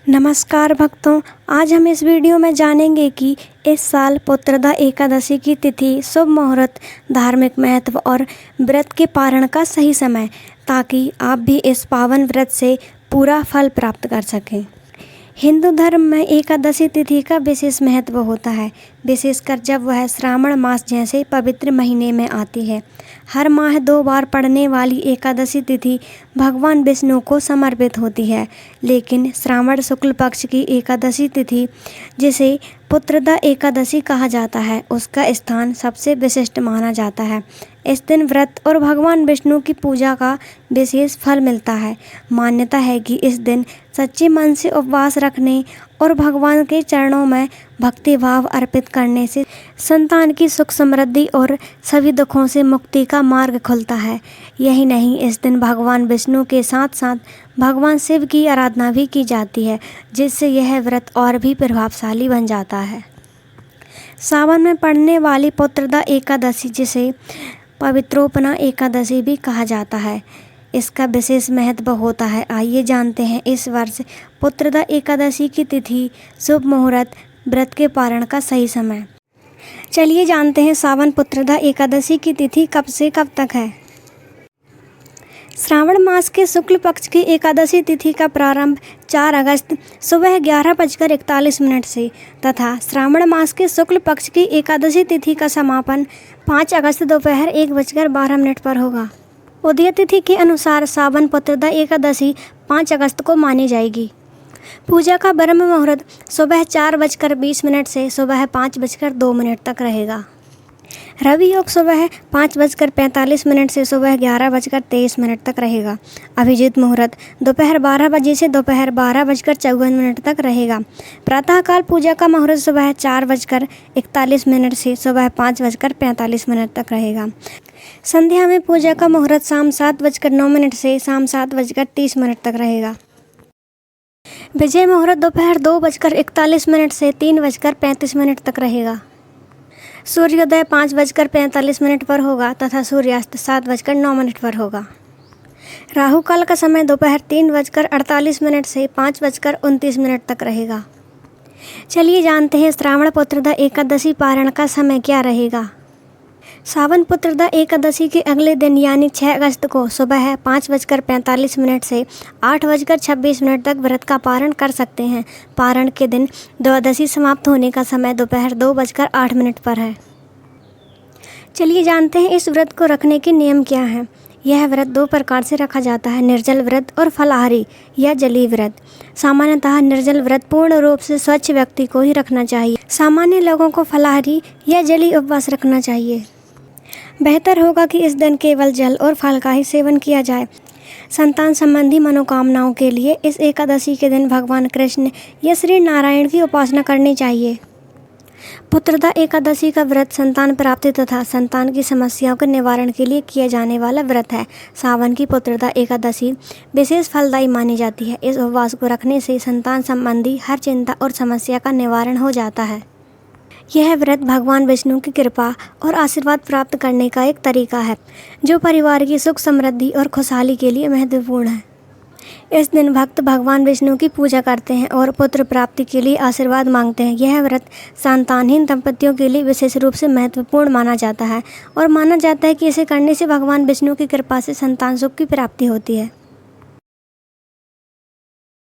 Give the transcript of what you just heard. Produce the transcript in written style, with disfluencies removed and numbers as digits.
नमस्कार भक्तों, आज हम इस वीडियो में जानेंगे कि इस साल पुत्रदा एकादशी की तिथि, शुभ मुहूर्त, धार्मिक महत्व और व्रत के पारण का सही समय, ताकि आप भी इस पावन व्रत से पूरा फल प्राप्त कर सकें। हिंदू धर्म में एकादशी तिथि का विशेष महत्व होता है, विशेषकर जब वह श्रावण मास जैसे पवित्र महीने में आती है। हर माह 2 बार पड़ने वाली एकादशी तिथि भगवान विष्णु को समर्पित होती है, लेकिन श्रावण शुक्ल पक्ष की एकादशी तिथि, जिसे पुत्रदा एकादशी कहा जाता है, उसका स्थान सबसे विशिष्ट माना जाता है। इस दिन व्रत और भगवान विष्णु की पूजा का विशेष फल मिलता है। मान्यता है कि इस दिन सच्चे मन से उपवास रखने और भगवान के चरणों में भक्ति भाव अर्पित करने से संतान की सुख समृद्धि और सभी दुखों से मुक्ति का मार्ग खुलता है। यही नहीं, इस दिन भगवान विष्णु के साथ साथ भगवान शिव की आराधना भी की जाती है, जिससे यह व्रत और भी प्रभावशाली बन जाता है। सावन में पड़ने वाली पुत्रदा एकादशी, जिसे पवित्रोपना एकादशी भी कहा जाता है, इसका विशेष महत्व होता है। आइए जानते हैं इस वर्ष पुत्रदा एकादशी की तिथि, शुभ मुहूर्त, व्रत के पारण का सही समय। चलिए जानते हैं सावन पुत्रदा एकादशी की तिथि कब से कब तक है। श्रावण मास के शुक्ल पक्ष की एकादशी तिथि का प्रारंभ 4 अगस्त सुबह 11:41 से तथा श्रावण मास के शुक्ल पक्ष की एकादशी तिथि का समापन 5 अगस्त दोपहर 1:12 पर होगा। उदय तिथि के अनुसार सावन पुत्रदा एकादशी 5 अगस्त को मानी जाएगी। पूजा का ब्रह्म मुहूर्त सुबह 4:20 से सुबह 5:02 तक रहेगा। रवि योग सुबह 5:45 से सुबह 11:23 तक रहेगा। अभिजीत मुहूर्त दोपहर 12 बजे से दोपहर 12:54 तक रहेगा। प्रातःकाल पूजा का मुहूर्त सुबह 4:41 से सुबह 5:45 तक रहेगा। संध्या में पूजा का मुहूर्त शाम 7:09 से शाम 7:30 तक रहेगा। विजय मुहूर्त दोपहर 2:41 से 3:35 तक रहेगा। सूर्योदय 5:45 पर होगा तथा सूर्यास्त 7:09 पर होगा। राहु काल का समय दोपहर 3:48 से 5:29 तक रहेगा। चलिए जानते हैं श्रावण पुत्रदा एकादशी पारण का समय क्या रहेगा। सावन पुत्रदा एकादशी के अगले दिन यानी 6 अगस्त को सुबह 5:45 से 8:26 तक व्रत का पारण कर सकते हैं। पारण के दिन द्वादशी समाप्त होने का समय दोपहर 2:08 पर है। चलिए जानते हैं इस व्रत को रखने के नियम क्या हैं। यह व्रत 2 प्रकार से रखा जाता है, निर्जल व्रत और फलाहारी या जलीय व्रत। सामान्यतः निर्जल व्रत पूर्ण रूप से स्वच्छ व्यक्ति को ही रखना चाहिए। सामान्य लोगों को फलाहारी या जलीय उपवास रखना चाहिए। बेहतर होगा कि इस दिन केवल जल और फल का ही सेवन किया जाए। संतान संबंधी मनोकामनाओं के लिए इस एकादशी के दिन भगवान कृष्ण या श्री नारायण की उपासना करनी चाहिए। पुत्रदा एकादशी का व्रत संतान प्राप्ति तथा संतान की समस्याओं के निवारण के लिए किया जाने वाला व्रत है। सावन की पुत्रदा एकादशी विशेष फलदायी मानी जाती है। इस उपवास को रखने से संतान संबंधी हर चिंता और समस्या का निवारण हो जाता है। यह व्रत भगवान विष्णु की कृपा और आशीर्वाद प्राप्त करने का एक तरीका है, जो परिवार की सुख समृद्धि और खुशहाली के लिए महत्वपूर्ण है। इस दिन भक्त भगवान विष्णु की पूजा करते हैं और पुत्र प्राप्ति के लिए आशीर्वाद मांगते हैं। यह व्रत संतानहीन दंपतियों के लिए विशेष रूप से महत्वपूर्ण माना जाता है और माना जाता है कि इसे करने से भगवान विष्णु की कृपा से संतान सुख की प्राप्ति होती है।